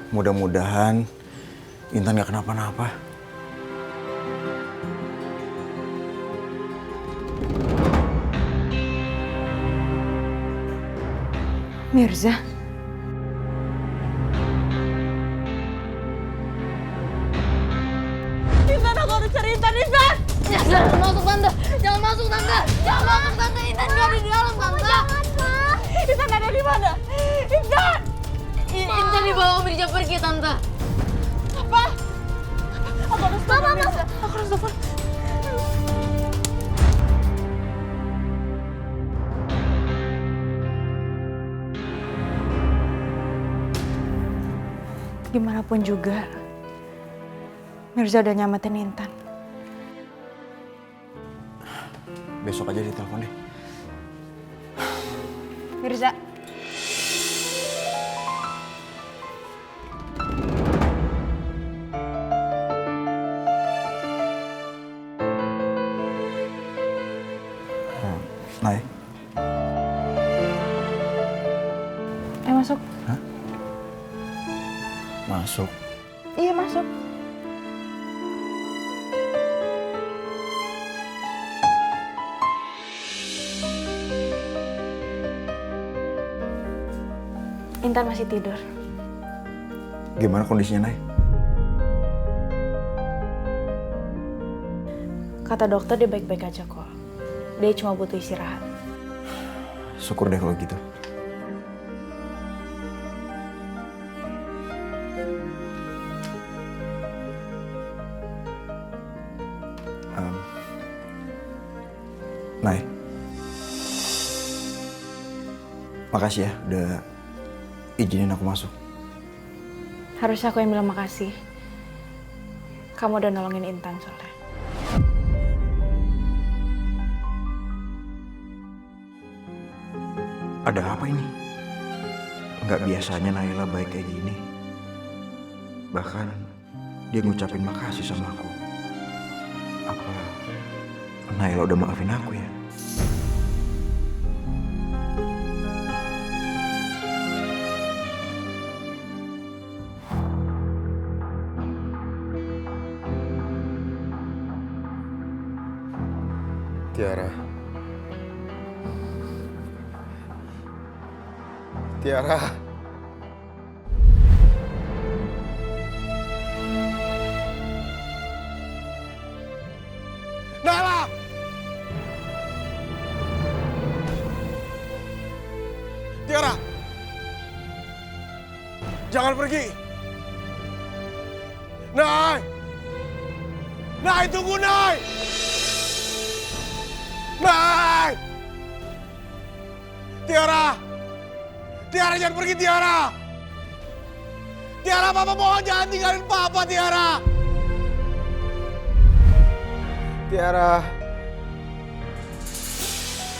Mudah-mudahan Intan gak kenapa-napa. Mirza. Intan, aku harus cari Intan, Intan! Jangan masuk tante, jangan masuk tante, jangan masuk tante. Intan nggak ada di dalam tante. Jangan, Ma. Intan ada di mana? Intan! Intan dibawa Om Mirza pergi tante. Apa? Aku harus telepon Mirza. Aku harus telepon. Gimana pun juga, Mirza udah nyamatin Intan. Besok aja ditelepon deh. Mirza. Nay. Masuk. Hah? Masuk. Iya, masuk. Intan masih tidur. Gimana kondisinya, Nay? Kata dokter dia baik-baik aja kok. Dia cuma butuh istirahat. Syukur deh kalau gitu. Nay, makasih ya udah izinin aku masuk. Harusnya aku yang bilang makasih. Kamu udah nolongin Intan soalnya. Ada apa ini? Nggak biasanya Naila baik kayak gini. Bahkan dia ngucapin makasih sama aku. Apa Naila udah maafin aku ya? Tiara. Tiara. Nala! Tiara! Jangan pergi! Nay! Nay, tunggu, Nay! Nay! Tiara! Tiara, jangan pergi, Tiara! Tiara, Papa mohon jangan tinggalin Papa, Tiara! Tiara.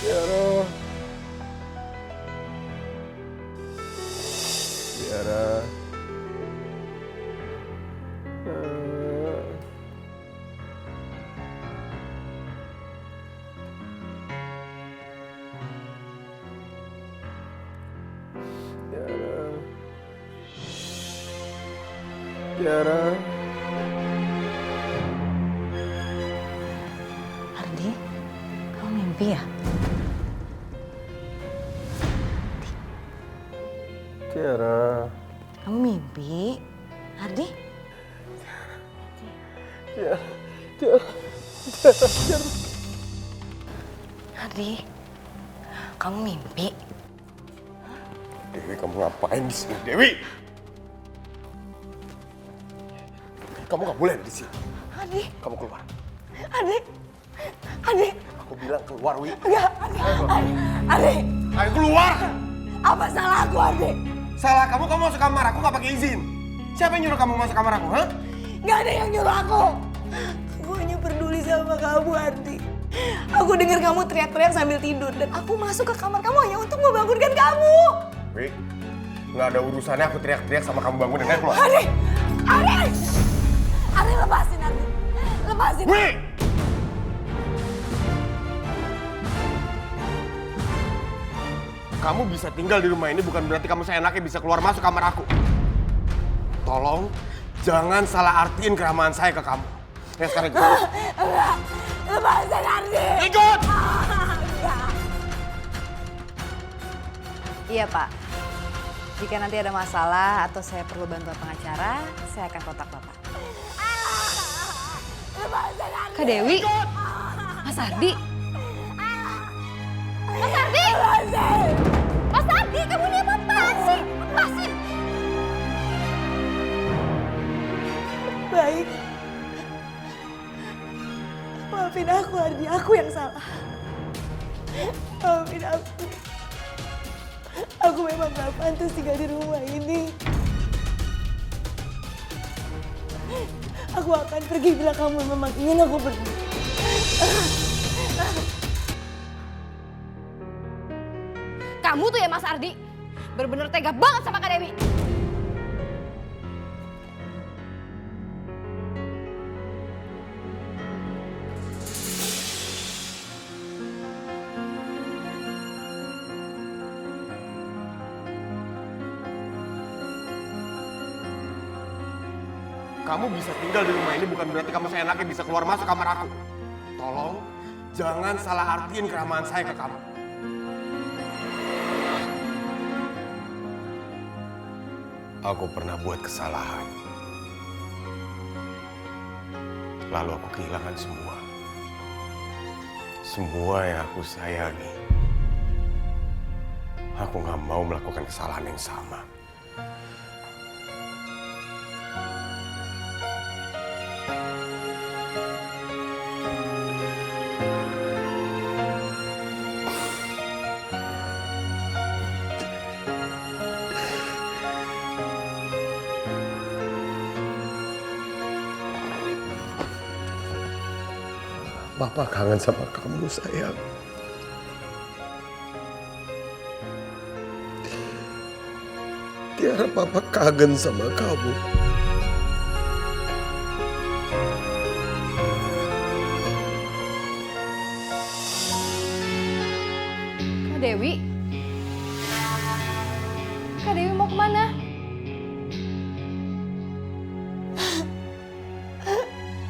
Tiara. Tiara. Tiara. Ardi, kamu mimpi ya? Tiara. Kamu mimpi? Ardi? Tiara. Tiara. Tiara. Ardi, kamu mimpi? Dewi, kamu ngapain di sini, Dewi? Kamu nggak boleh ada di sini. Ardi, Kamu keluar. Ardi, Ardi, Aku bilang keluar, Wi. enggak, Ardi, Ayo keluar! apa salah aku, Ardi? Salah kamu masuk kamar aku nggak pakai izin. Siapa yang nyuruh kamu masuk kamar aku, hah? Nggak ada yang nyuruh aku. Aku hanya peduli sama kamu, Ardi. Aku dengar kamu teriak-teriak sambil tidur dan aku masuk ke kamar kamu hanya untuk membangunkan kamu. Wi, nggak ada urusannya aku teriak-teriak sama kamu bangun dan keluar. Ardi, Ardi, Ardi lepasin, Ardi, lepasin. Wi! Kamu bisa tinggal di rumah ini bukan berarti kamu seenaknya bisa keluar masuk kamar aku. tolong jangan salah artiin keramahan saya ke kamu. Ya sekarang ikut. Lepasin Ardi. Ikut! Iya Pak, jika nanti ada masalah atau saya perlu bantuan pengacara, saya akan kontak Bapak. Kak Dewi? Mas Ardi? Mas Ardi! Mas Ardi, kamu ini apa-apaan sih? Lepasin! Baik. Maafin aku Ardi, aku yang salah. Maafin aku. Aku memang gak pantas tinggal di rumah ini. Aku akan pergi bila kamu memang ingin aku pergi. Kamu tuh ya Mas Ardi, bener-bener tega banget sama Kak Dewi. Kamu bisa tinggal di rumah ini bukan berarti kamu seenaknya bisa keluar masuk kamar aku. Tolong jangan salah artiin keramahan saya ke kamu. Aku pernah buat kesalahan. Lalu aku kehilangan semua. Semua yang aku sayangi. Aku gak mau melakukan kesalahan yang sama. Bapak kangen sama kamu, sayang. Tiara, Papa kangen sama kamu. Kak Dewi? Kak Dewi mau kemana?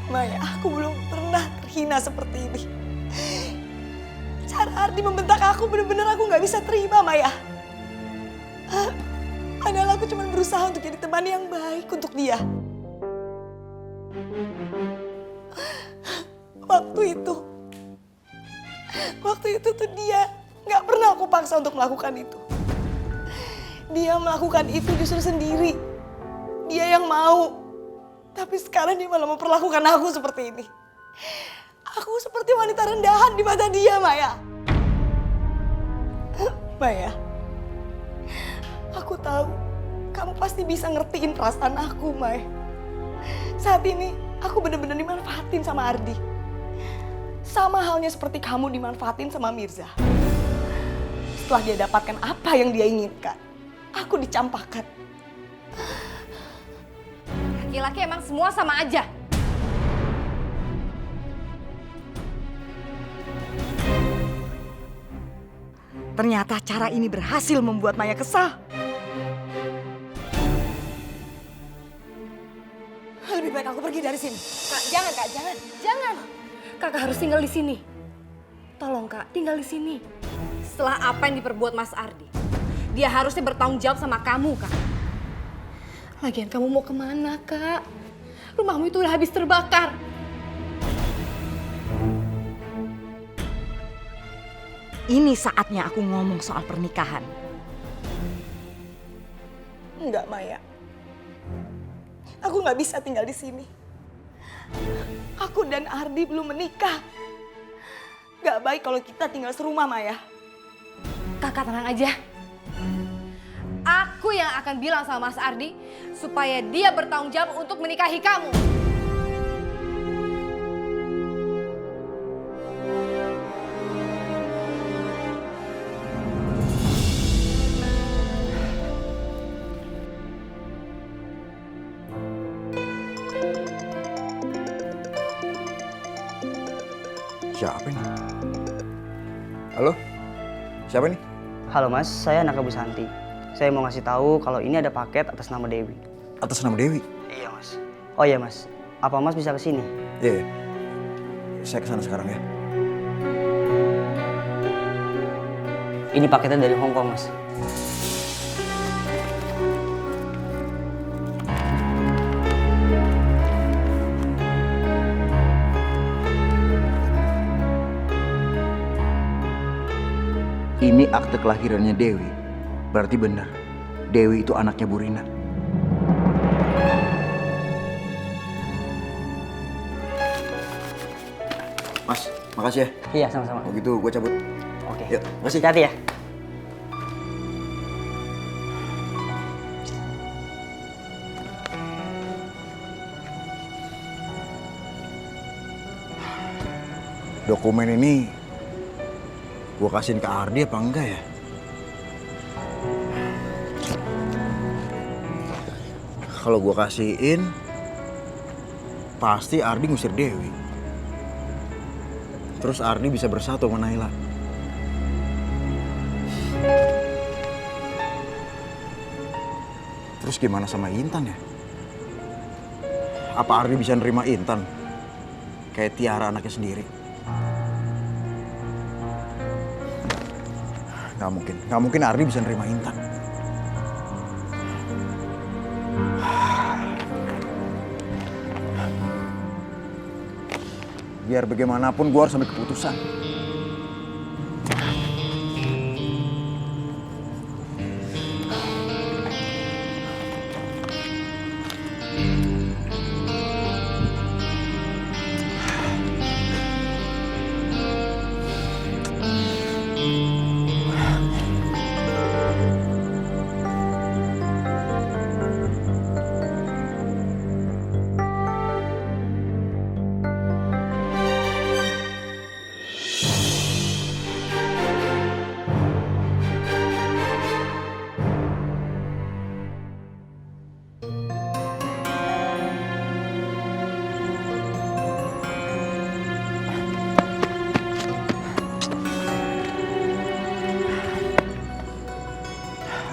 Maya, aku belum pernah terhina seperti ini. Cara Ardi membentak aku bener-bener aku gak bisa terima, Maya. Padahal aku cuma berusaha untuk jadi teman yang baik untuk dia. Waktu itu tuh dia gak pernah aku paksa untuk melakukan itu. Dia melakukan itu justru sendiri. Dia yang mau. Tapi sekarang dia malah memperlakukan aku seperti ini. Aku seperti wanita rendahan di mata dia, Maya. Maya, aku tahu kamu pasti bisa ngertiin perasaan aku, Maya. Saat ini aku benar-benar dimanfaatin sama Ardi. Sama halnya seperti kamu dimanfaatin sama Mirza. Setelah dia dapatkan apa yang dia inginkan, aku dicampakkan. Laki-laki emang semua sama aja. Ternyata cara ini berhasil membuat Maya kesal. Lebih baik aku pergi dari sini. Kak, jangan Kak, jangan. Jangan. Kakak harus tinggal di sini. Tolong Kak, tinggal di sini. Setelah apa yang diperbuat Mas Ardi, dia harusnya bertanggung jawab sama kamu, Kak. Lagian kamu mau kemana, Kak? Rumahmu itu udah habis terbakar. Ini saatnya aku ngomong soal pernikahan. Enggak, Maya. Aku nggak bisa tinggal di sini. Aku dan Ardi belum menikah. Gak baik kalau kita tinggal serumah, Maya. Kakak tenang aja. Aku yang akan bilang sama Mas Ardi supaya dia bertanggung jawab untuk menikahi kamu. Siapa ini? Halo? Siapa nih? Halo Mas, saya anak Ibu Santi. Saya mau ngasih tahu kalau ini ada paket atas nama Dewi. atas nama Dewi. Iya mas. Oh iya mas, apa mas bisa kesini? Iya, saya kesana sekarang ya. Ini paketnya dari Hong Kong mas. Ini akte kelahirannya Dewi. Berarti benar, Dewi itu anaknya Bu Rina. Mas, makasih ya. Iya sama-sama. Kalau gitu gue cabut. Oke. Yuk, makasih. Hati-hati ya. Dokumen ini gue kasihin ke Ardi apa enggak ya? Kalau gue kasihin, pasti Ardi ngusir Dewi. Terus Ardi bisa bersatu sama Naila. Terus gimana sama Intan ya? Apa Ardi bisa nerima Intan? Kayak Tiara anaknya sendiri. Gak mungkin Ardi bisa nerima Intan. Biar bagaimanapun gue harus ambil keputusan.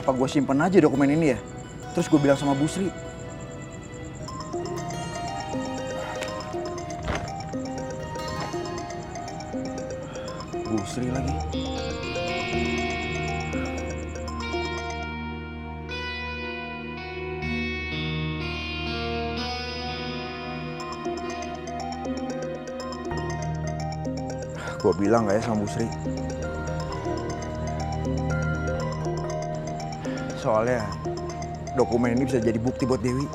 Apa gue simpen aja dokumen ini ya? Terus gue bilang sama Bu Sri. Bu Sri lagi. Gue bilang gak ya sama Bu Sri? Soalnya dokumen ini bisa jadi bukti buat Dewi.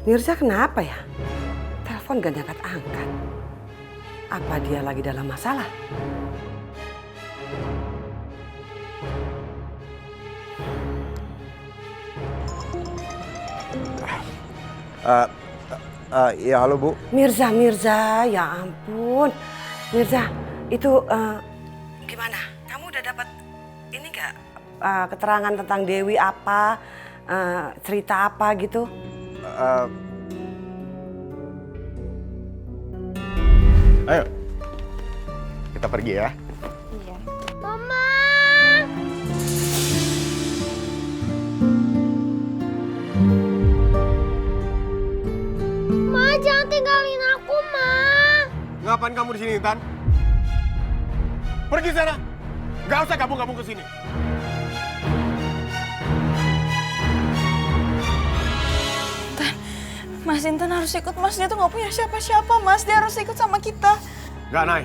Mirza kenapa ya? Telepon gak diangkat-angkat. Apa dia lagi dalam masalah? Ya halo Bu. Mirza, ya ampun. Mirza, itu gimana? Kamu udah dapat ini gak keterangan tentang Dewi apa? Cerita apa gitu? Ayo, kita pergi ya. Iya. Ma, jangan tinggalin aku, Ma. Ngapain kamu di sini, Intan? Pergi sana. Gak usah gabung-gabung ke sini. Mas Intan harus ikut, Mas. Dia tuh gak punya siapa-siapa, Mas. Dia harus ikut sama kita. Gak, Nay.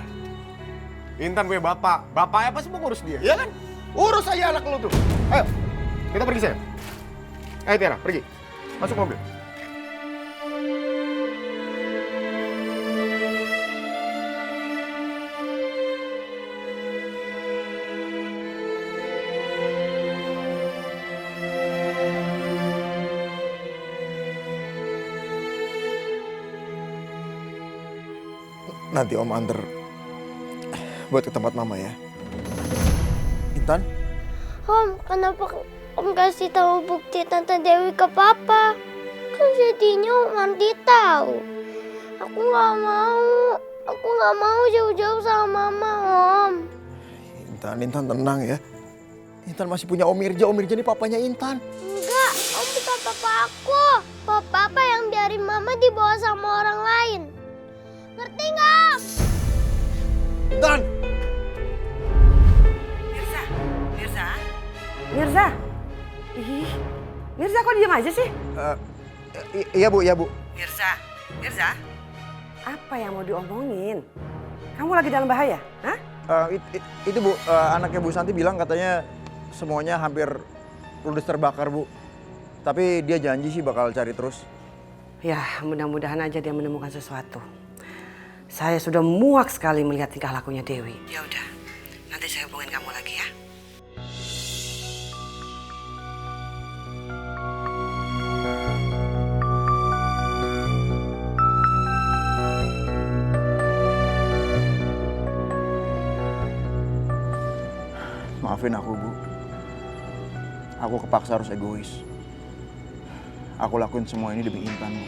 Intan punya bapak. Bapaknya pasti mau ngurus dia, iya kan? Urus aja anak lu tuh. Ayo, kita pergi saya. Ayo Tiara, pergi. Masuk mobil. Nanti Om anter buat ke tempat Mama ya. Intan? Om, kenapa Om kasih tahu bukti Tante Dewi ke Papa? Kan jadinya Om nanti tahu. Aku nggak mau. Aku nggak mau jauh-jauh sama Mama, Om. Intan tenang ya. Intan masih punya Om Mirja. Om Mirja ini papanya Intan. Enggak, Om bukan papa aku. Papa yang biarin mama dibawa sama orang lain. Ngerti nggak, Om? Intan! Mirza. Ih, Mirza kok diam aja sih? Iya Bu, iya Bu. Mirza. Apa yang mau diomongin? Kamu lagi dalam bahaya? Hah? Itu Bu, anaknya Bu Santi bilang katanya semuanya hampir ludes terbakar Bu. Tapi dia janji sih bakal cari terus. Ya, mudah-mudahan aja dia menemukan sesuatu. Saya sudah muak sekali melihat tingkah lakunya Dewi. Ya udah, nanti saya hubungin kamu lagi ya. Maafin aku Bu. Aku kepaksa harus egois. Aku lakuin semua ini demi Intan Bu.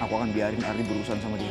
Aku akan biarin Ardi berurusan sama dia.